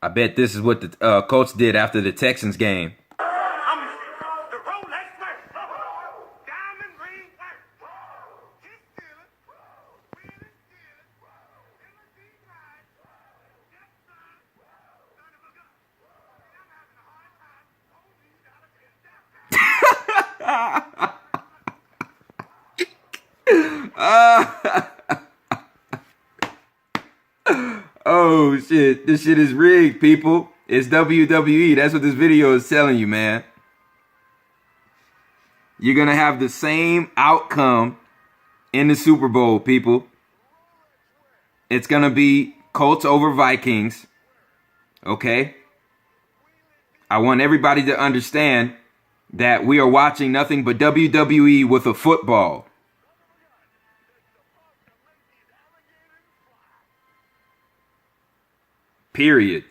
I bet this is what the Colts did after the Texans game. Oh shit, this shit is rigged, people. It's WWE. That's what this video is telling you, man. You're gonna have the same outcome in the Super Bowl, people. It's gonna be Colts over Vikings. Okay? I want everybody to understand that we are watching nothing but WWE with a football. Period.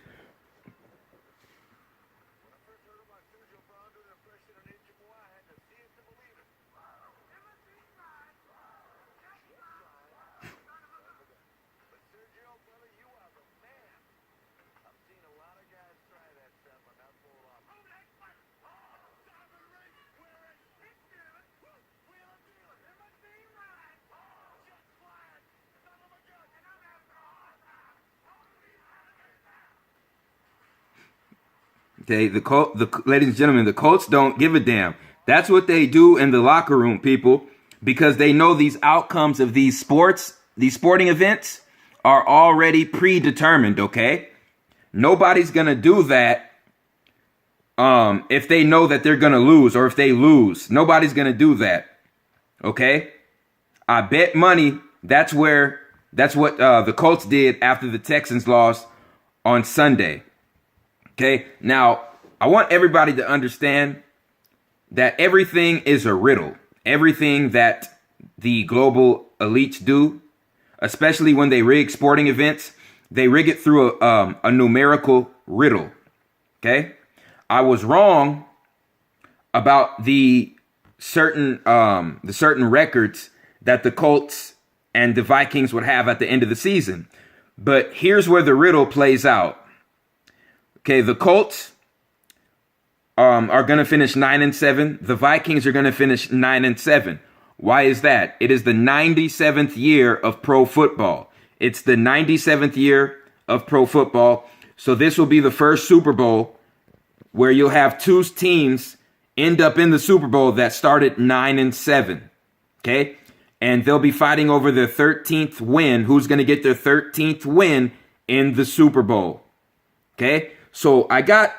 Okay, ladies and gentlemen, the Colts don't give a damn. That's what they do in the locker room, people, because they know these outcomes of these sporting events are already predetermined, okay? Nobody's going to do that if they know that they're going to lose or if they lose. Nobody's going to do that, okay? I bet money that's what the Colts did after the Texans lost on Sunday. Okay, now I want everybody to understand that everything is a riddle. Everything that the global elites do, especially when they rig sporting events, they rig it through a numerical riddle. Okay, I was wrong about the certain records that the Colts and the Vikings would have at the end of the season. But here's where the riddle plays out. Okay, the Colts are going to finish 9-7. The Vikings are going to finish 9-7. Why is that? It is the 97th year of pro football. It's the 97th year of pro football. So this will be the first Super Bowl where you'll have two teams end up in the Super Bowl that started 9-7. Okay? And they'll be fighting over their 13th win. Who's going to get their 13th win in the Super Bowl? Okay? So I got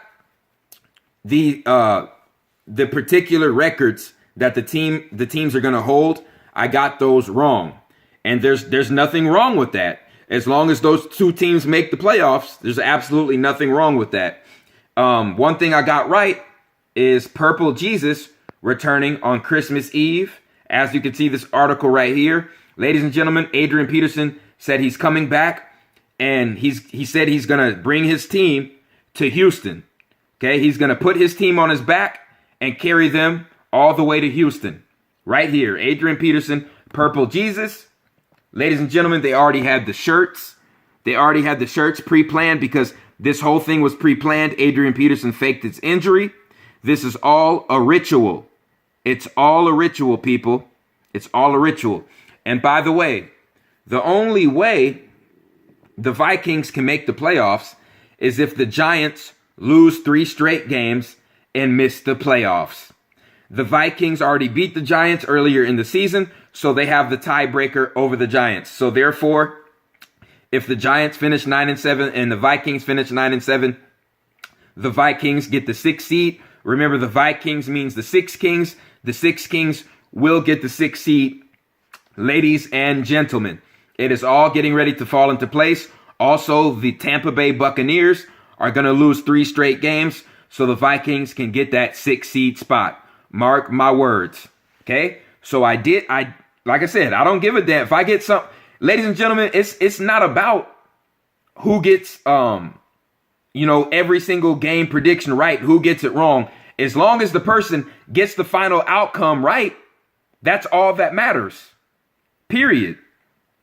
the particular records that the teams are going to hold. I got those wrong. And there's nothing wrong with that. As long as those two teams make the playoffs, there's absolutely nothing wrong with that. One thing I got right is Purple Jesus returning on Christmas Eve. As you can see this article right here. Ladies and gentlemen, Adrian Peterson said he's coming back, and he said he's going to bring his team to Houston. Okay, he's going to put his team on his back and carry them all the way to Houston. Right here, Adrian Peterson, Purple Jesus. Ladies and gentlemen, they already had the shirts. They already had the shirts pre-planned because this whole thing was pre-planned. Adrian Peterson faked his injury. This is all a ritual. It's all a ritual, people. It's all a ritual. And by the way, the only way the Vikings can make the playoffs is if the Giants lose 3 straight games and miss the playoffs. The Vikings already beat the Giants earlier in the season, so they have the tiebreaker over the Giants. So therefore, if the Giants finish 9-7 and the Vikings finish 9-7, the Vikings get the 6th seed. Remember, the Vikings means the 6 kings. The 6 kings will get the 6th seed. Ladies and gentlemen, it is all getting ready to fall into place. Also, the Tampa Bay Buccaneers are going to lose 3 straight games, so the Vikings can get that 6th seed spot. Mark my words. Okay? So like I said, I don't give a damn if I get some. Ladies and gentlemen, it's not about who gets every single game prediction right, who gets it wrong. As long as the person gets the final outcome right, that's all that matters. Period.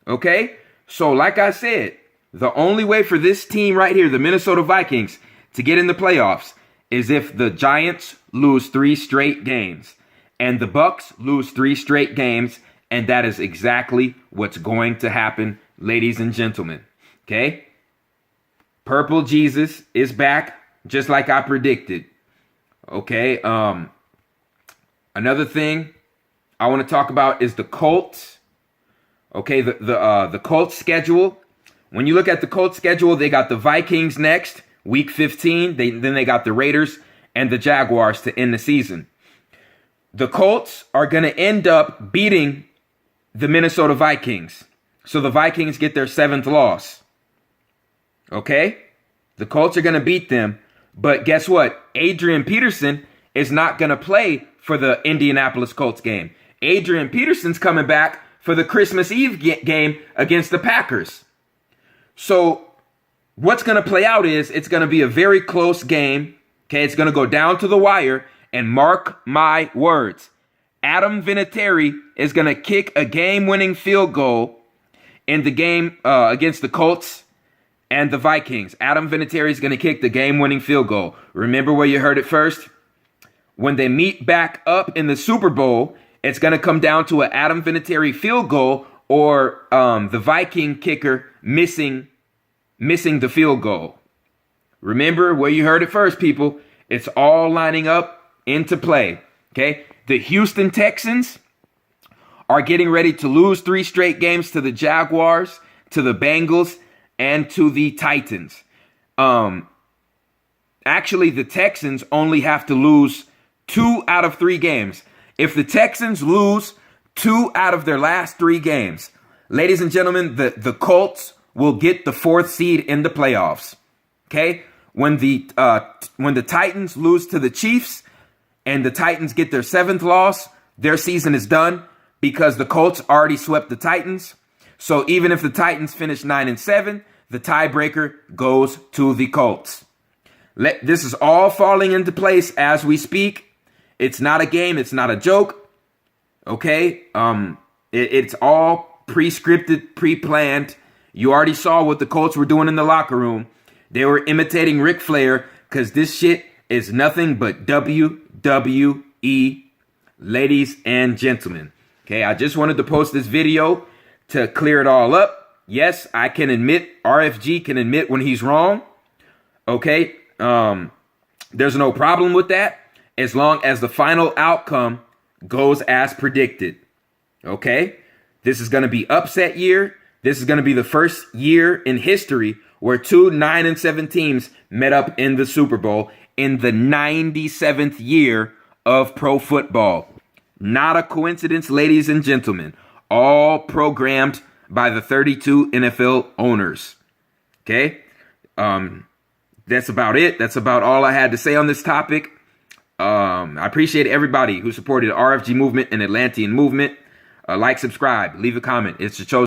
Okay? So like I said, The only way for this team right here, the Minnesota Vikings, to get in the playoffs is if the Giants lose 3 straight games and the Bucks lose 3 straight games, and that is exactly what's going to happen, ladies and gentlemen. Okay? Purple Jesus is back, just like I predicted. Okay? Another thing I want to talk about is the Colts. Okay, the Colts schedule. When you look at the Colts schedule, they got the Vikings next, week 15. Then they got the Raiders and the Jaguars to end the season. The Colts are going to end up beating the Minnesota Vikings. So the Vikings get their 7th loss. Okay? The Colts are going to beat them. But guess what? Adrian Peterson is not going to play for the Indianapolis Colts game. Adrian Peterson's coming back for the Christmas Eve game against the Packers. So what's going to play out is it's going to be a very close game. Okay, it's going to go down to the wire. And mark my words, Adam Vinatieri is going to kick a game-winning field goal in the game against the Colts and the Vikings. Adam Vinatieri is going to kick the game-winning field goal. Remember where you heard it first? When they meet back up in the Super Bowl, it's going to come down to an Adam Vinatieri field goal or the Viking kicker missing the field goal. Remember where you heard it first, people. It's all lining up into play. Okay? The Houston Texans are getting ready to lose 3 straight games to the Jaguars, to the Bengals, and to the Titans. Actually, the Texans only have to lose 2 out of 3 games. If the Texans lose 2 out of their last 3 games, ladies and gentlemen, the Colts will get the 4th seed in the playoffs. Okay? When the Titans lose to the Chiefs and the Titans get their 7th loss, their season is done because the Colts already swept the Titans. So even if the Titans finish 9-7, the tiebreaker goes to the Colts. This is all falling into place as we speak. It's not a game. It's not a joke. Okay? It's all pre-scripted, pre-planned. You already saw what the Colts were doing in the locker room. They were imitating Ric Flair because this shit is nothing but WWE, ladies and gentlemen. Okay, I just wanted to post this video to clear it all up. Yes, I can admit, RFG can admit when he's wrong. Okay, there's no problem with that as long as the final outcome goes as predicted. Okay, this is going to be upset year. This is going to be the first year in history where 2 9-7 teams met up in the Super Bowl in the 97th year of pro football. Not a coincidence, ladies and gentlemen. All programmed by the 32 NFL owners. Okay? That's about it. That's about all I had to say on this topic. I appreciate everybody who supported the RFG movement and Atlantean movement. Like, subscribe, leave a comment. It's the chosen.